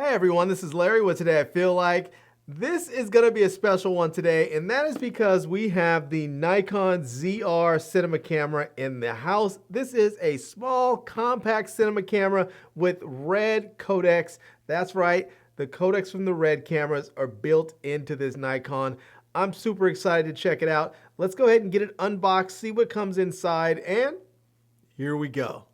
Hey everyone, this is Larry with Today I Feel Like. This is going to be a special one today, and that is because we have the Nikon ZR cinema camera in the house. This is a small, compact cinema camera with red codecs. That's right, the codecs from the red cameras are built into this Nikon. I'm super excited to check it out. Let's go ahead and get it unboxed, see what comes inside, and here we go.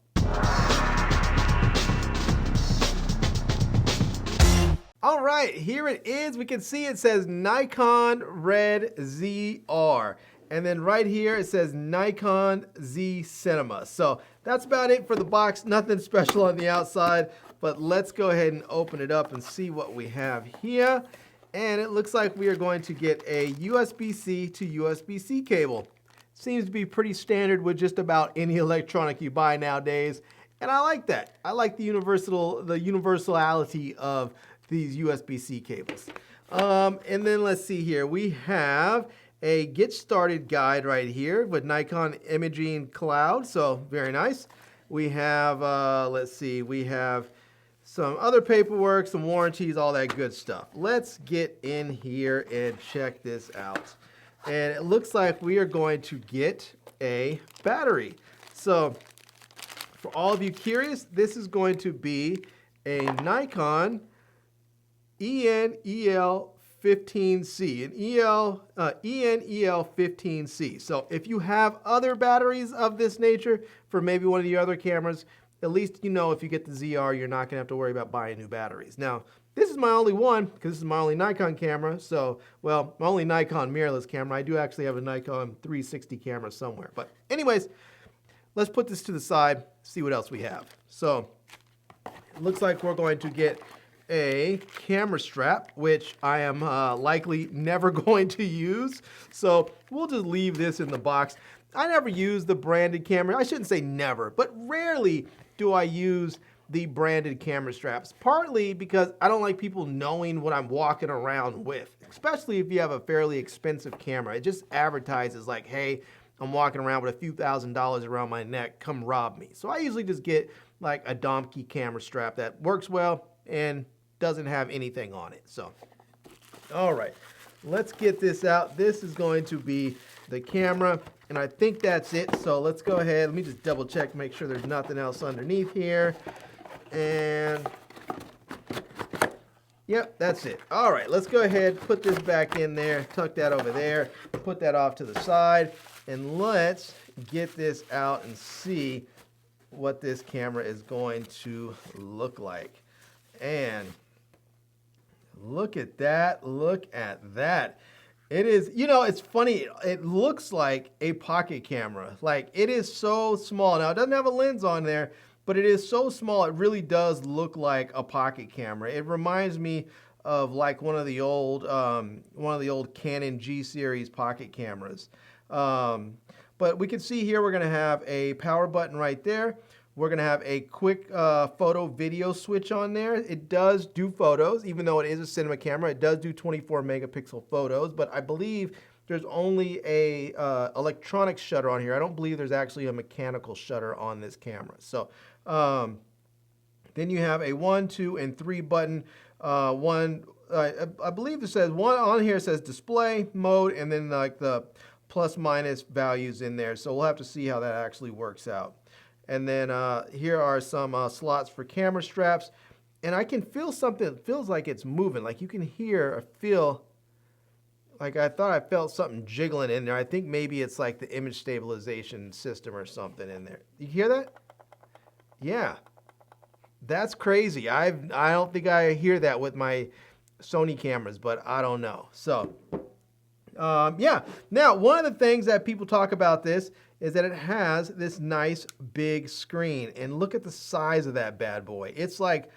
All right, here it is. We can see it says Nikon Red ZR. And then right here it says Nikon Z Cinema. So that's about it for the box. Nothing special on the outside, but let's go ahead and open it up and see what we have here. And it looks like we are going to get a USB-C to USB-C cable. Seems to be pretty standard with just about any electronic you buy nowadays. And I like that. I like the universality of these USB-C cables. And then let's see here. We have a get started guide right here with Nikon Imaging Cloud. So very nice. We have, let's see, we have some other paperwork, some warranties, all that good stuff. Let's get in here and check this out. And it looks like we are going to get a battery. So for all of you curious, this is going to be a Nikon ENEL15C, an ENEL15C. So if you have other batteries of this nature for maybe one of the other cameras, at least you know if you get the ZR, you're not going to have to worry about buying new batteries. Now, this is my only one because this is my only Nikon camera. So, well, my only Nikon mirrorless camera. I do actually have a Nikon 360 camera somewhere. But anyways, let's put this to the side, see what else we have. So it looks like we're going to get a camera strap, which I am likely never going to use. So we'll just leave this in the box. I never use the branded camera. I shouldn't say never, but rarely do I use the branded camera straps. Partly because I don't like people knowing what I'm walking around with, especially if you have a fairly expensive camera. It just advertises like, hey, I'm walking around with a few $1,000s around my neck, come rob me. So I usually just get like a donkey camera strap that works well and doesn't have anything on it. So, all right, let's get this out. This is going to be the camera, and I think that's it. So let's go ahead. Let me just double check, make sure there's nothing else underneath here. And yep, that's it. All right, let's go ahead, put this back in there, tuck that over there, put that off to the side, and let's get this out and see what this camera is going to look like. And look at that, look at that. It is, you know, it's funny, it looks like a pocket camera. Like, it is so small. Now, it doesn't have a lens on there, but it is so small, it really does look like a pocket camera. It reminds me of like one of the old Canon G series pocket cameras. But we can see here we're gonna have a power button right there. We're going to have a quick photo video switch on there. It does do photos, even though it is a cinema camera. It does do 24 megapixel photos, but I believe there's only a electronic shutter on here. I don't believe there's actually a mechanical shutter on this camera. So then you have a 1, 2, and 3 button. I believe it says one on here says display mode, and then like the plus minus values in there. So we'll have to see how that actually works out. And then here are some slots for camera straps. And I can feel something, it feels like it's moving. Like you can hear or feel, like I thought I felt something jiggling in there. I think maybe it's like the image stabilization system or something in there. You hear that? Yeah. That's crazy. I don't think I hear that with my Sony cameras, but I don't know. So, yeah. Now, one of the things that people talk about this is that it has this nice big screen, and look at the size of that bad boy. It's like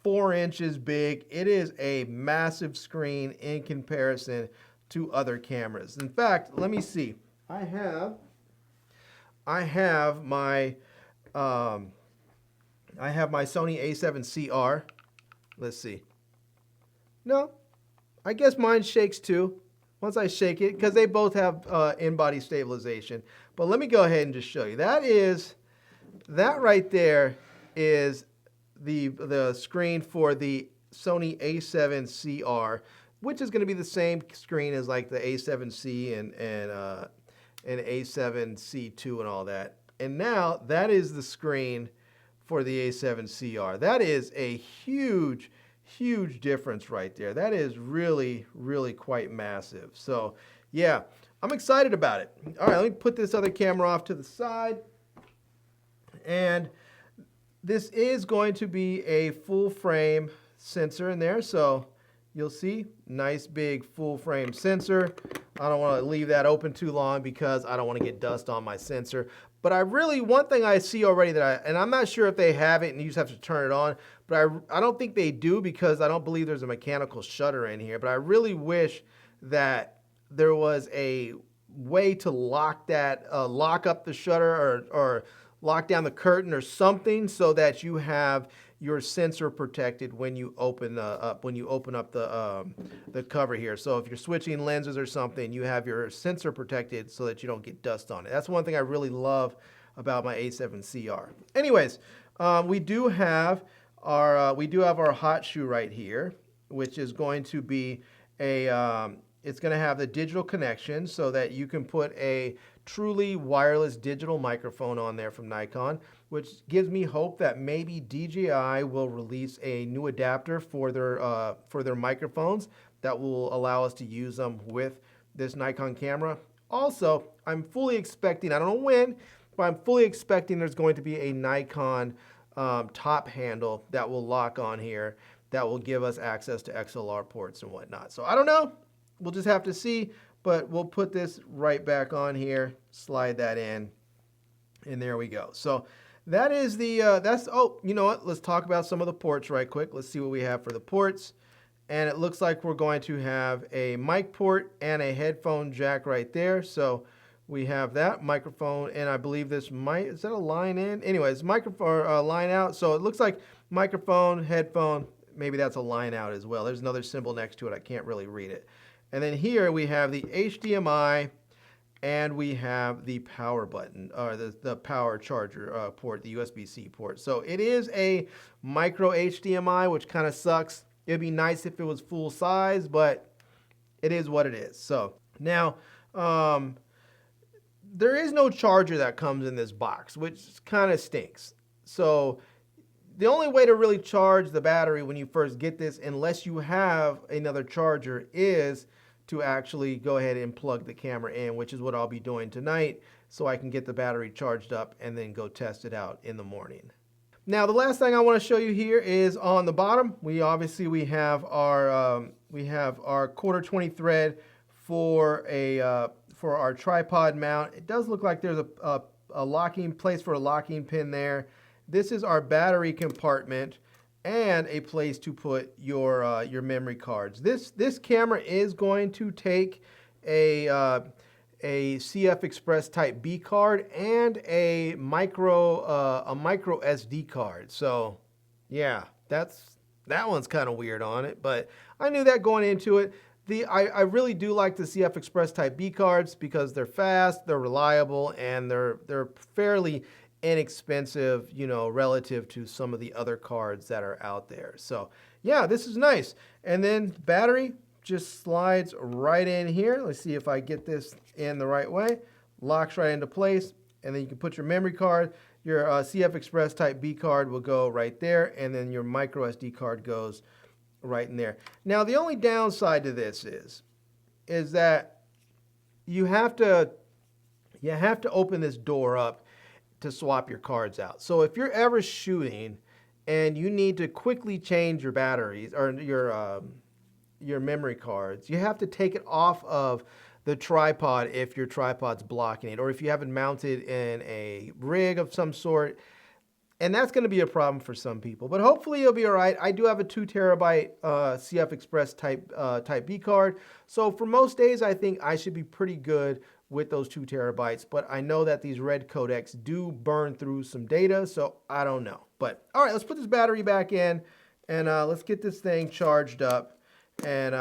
4 inches big. It is a massive screen in comparison to other cameras. In fact, let me see. I have my Sony a7CR. Let's see. No, I guess mine shakes too. Once I shake it, because they both have in-body stabilization. But let me go ahead and just show you. That right there is the screen for the Sony A7CR, which is going to be the same screen as like the A7C and A7C2 and all that. And now that is the screen for the A7CR. That is a huge, huge difference right there. That is really, really quite massive. So yeah, I'm excited about it. All right, let me put this other camera off to the side. And this is going to be a full frame sensor in there. So you'll see, nice big full frame sensor. I don't want to leave that open too long because I don't want to get dust on my sensor. But one thing I see already and I'm not sure if they have it and you just have to turn it on, but I don't think they do because I don't believe there's a mechanical shutter in here. But I really wish that there was a way to lock up the shutter or lock down the curtain or something so that you have your sensor protected when you open up the cover here. So if you're switching lenses or something, you have your sensor protected so that you don't get dust on it. That's one thing I really love about my A7CR. Anyways, we do have our hot shoe right here, which is going to be it's going to have the digital connection so that you can put a truly wireless digital microphone on there from Nikon, which gives me hope that maybe DJI will release a new adapter for their microphones that will allow us to use them with this Nikon camera. Also, I'm fully expecting, I don't know when, but I'm fully expecting there's going to be a Nikon top handle that will lock on here that will give us access to XLR ports and whatnot. So I don't know. We'll just have to see, but we'll put this right back on here, slide that in, and there we go. So that is oh, you know what? Let's talk about some of the ports right quick. Let's see what we have for the ports. And it looks like we're going to have a mic port and a headphone jack right there. So we have that microphone, and I believe this is that a line in? Anyways, microphone line out. So it looks like microphone, headphone, maybe that's a line out as well. There's another symbol next to it. I can't really read it. And then here we have the HDMI and we have the power button, or the power charger port, the USB-C port. So it is a micro HDMI, which kind of sucks. It'd be nice if it was full size, but it is what it is. So now, there is no charger that comes in this box, which kind of stinks. So the only way to really charge the battery when you first get this, unless you have another charger, is to actually go ahead and plug the camera in, which is what I'll be doing tonight, so I can get the battery charged up and then go test it out in the morning. Now, the last thing I want to show you here is on the bottom. We have our 1/4 thread for our tripod mount. It does look like there's a locking place for a locking pin there. This is our battery compartment and a place to put your memory cards. This camera is going to take a CF Express Type B card and a micro SD card. So yeah, that one's kind of weird on it, but I knew that going into it. I really do like the CF Express Type B cards because they're fast, they're reliable, and they're fairly inexpensive, you know, relative to some of the other cards that are out there. So yeah, this is nice. And then battery just slides right in here. Let's see if I get this in the right way. Locks right into place, and then you can put your memory card. Your CF Express Type B card will go right there, and then your micro SD card goes right in there. Now, the only downside to this is that you have to open this door up to swap your cards out. So if you're ever shooting and you need to quickly change your batteries or your memory cards, you have to take it off of the tripod if your tripod's blocking it, or if you have it mounted in a rig of some sort. And that's going to be a problem for some people, but hopefully it'll be all right. I do have a 2 terabyte CF Express Type B card, so for most days I think I should be pretty good with those 2 terabytes. But I know that these red codecs do burn through some data, so I don't know. But all right, let's put this battery back in, and let's get this thing charged up. And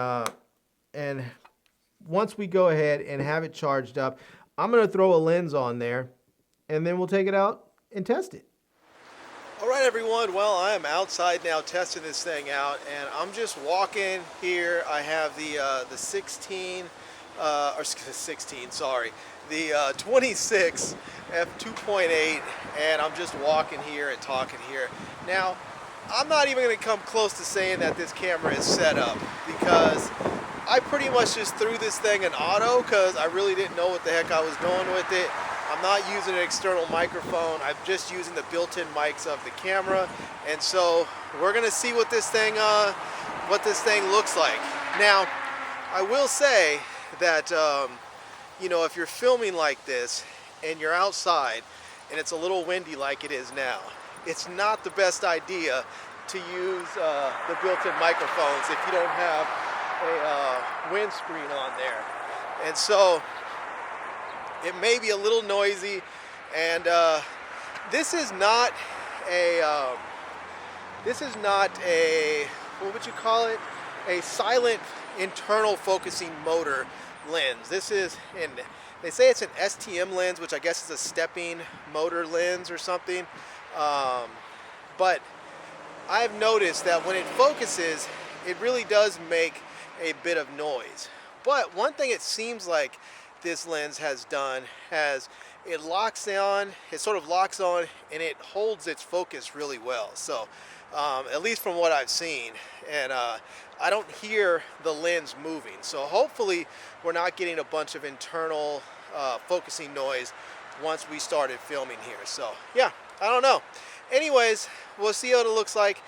once we go ahead and have it charged up, I'm going to throw a lens on there, and then we'll take it out and test it. All right, right, everyone, well, I am outside now testing this thing out, and I'm just walking here. I have the 16 or 16, sorry, the 26 f2.8, and I'm just walking here and talking here. Now, I'm not even going to come close to saying that this camera is set up, because I pretty much just threw this thing in auto because I really didn't know what the heck I was doing with it. I'm not using an external microphone. I'm just using the built-in mics of the camera, and so we're gonna see what this thing looks like. Now, I will say that you know, if you're filming like this and you're outside and it's a little windy like it is now, it's not the best idea to use the built-in microphones if you don't have a windscreen on there. And so it may be a little noisy, and this is not a what would you call it, a silent internal focusing motor lens. This is, and they say it's an STM lens, which I guess is a stepping motor lens or something, but I've noticed that when it focuses, it really does make a bit of noise. But one thing it seems like this lens has done has it locks on, it sort of locks on, and it holds its focus really well. So at least from what I've seen, and I don't hear the lens moving. So hopefully we're not getting a bunch of internal focusing noise once we started filming here. So yeah, I don't know. Anyways, we'll see what it looks like.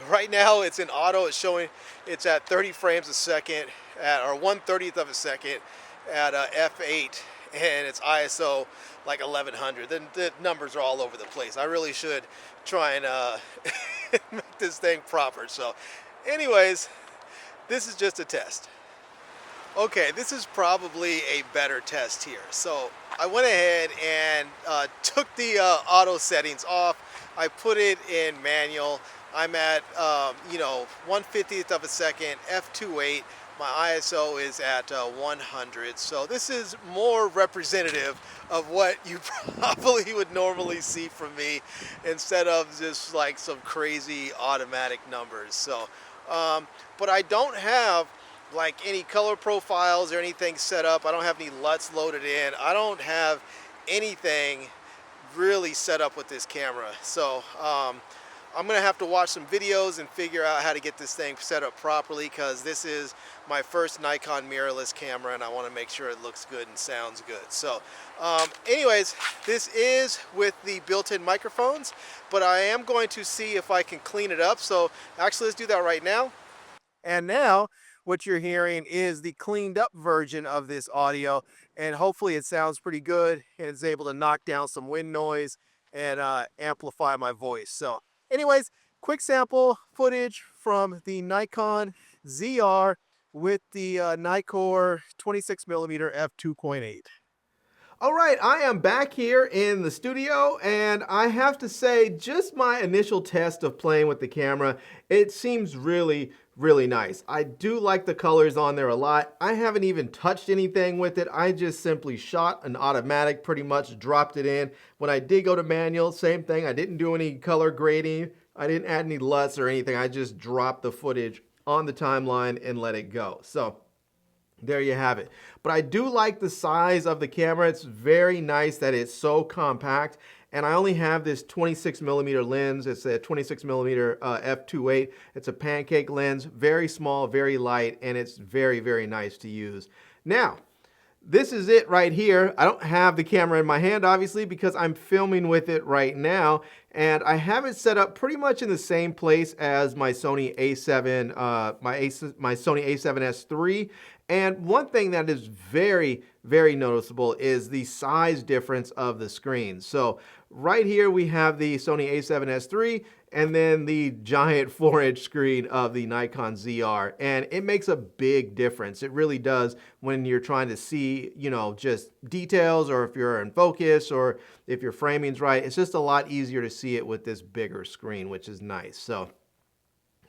Right now it's in auto. It's showing it's at 30 frames a second, or 1/30th of a second at f8, and it's ISO like 1100. The numbers are all over the place. I really should try and make this thing proper. So anyways, this is just a test. Okay, this is probably a better test here. So I went ahead and took the auto settings off. I put it in manual. I'm at, you know, 1/50th of a second, f2.8. My ISO is at 100. So this is more representative of what you probably would normally see from me, instead of just like some crazy automatic numbers. So, but I don't have like any color profiles or anything set up. I don't have any LUTs loaded in. I don't have anything really set up with this camera. So, I'm gonna have to watch some videos and figure out how to get this thing set up properly, because this is my first Nikon mirrorless camera and I want to make sure it looks good and sounds good. So anyways, this is with the built-in microphones, but I am going to see if I can clean it up. So actually, let's do that right now. And now what you're hearing is the cleaned up version of this audio, and hopefully it sounds pretty good and it's able to knock down some wind noise and amplify my voice. So anyways, quick sample footage from the Nikon ZR with the Nikkor 26mm f2.8. All right, I am back here in the studio, and I have to say, just my initial test of playing with the camera, it seems really, really nice. I do like the colors on there a lot. I haven't even touched anything with it. I just simply shot an automatic, pretty much dropped it in. When I did go to manual, same thing. I didn't do any color grading. I didn't add any LUTs or anything. I just dropped the footage on the timeline and let it go. So there you have it. But I do like the size of the camera. It's very nice that it's so compact. And I only have this 26mm lens. It's a 26mm f2.8. It's a pancake lens, very small, very light, and it's very, very nice to use. Now, this is it right here. I don't have the camera in my hand, obviously, because I'm filming with it right now. And I have it set up pretty much in the same place as my Sony A7, my Sony A7S III. And one thing that is very, very noticeable is the size difference of the screens. So right here we have the Sony A7S III, and then the giant 4-inch screen of the Nikon ZR. And it makes a big difference. It really does when you're trying to see, you know, just details, or if you're in focus, or if your framing's right. It's just a lot easier to see it with this bigger screen, which is nice. So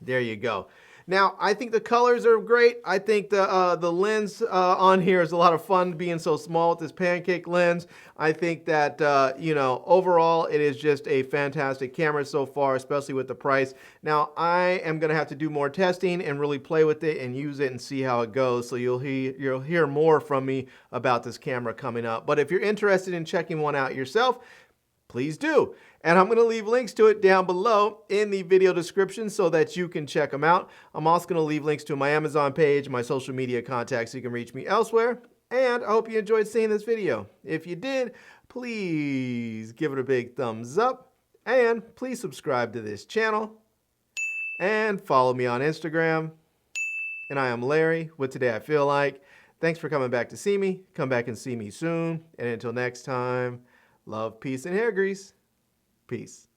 there you go. Now, I think the colors are great. I think the lens on here is a lot of fun being so small with this pancake lens. I think that, you know, overall it is just a fantastic camera so far, especially with the price. Now, I am going to have to do more testing and really play with it and use it and see how it goes. So you'll hear more from me about this camera coming up. But if you're interested in checking one out yourself, please do. And I'm going to leave links to it down below in the video description so that you can check them out. I'm also going to leave links to my Amazon page, my social media contacts so you can reach me elsewhere. And I hope you enjoyed seeing this video. If you did, please give it a big thumbs up. And please subscribe to this channel. And follow me on Instagram. And I am Larry with Today I Feel Like. Thanks for coming back to see me. Come back and see me soon. And until next time, love, peace, and hair grease. Peace.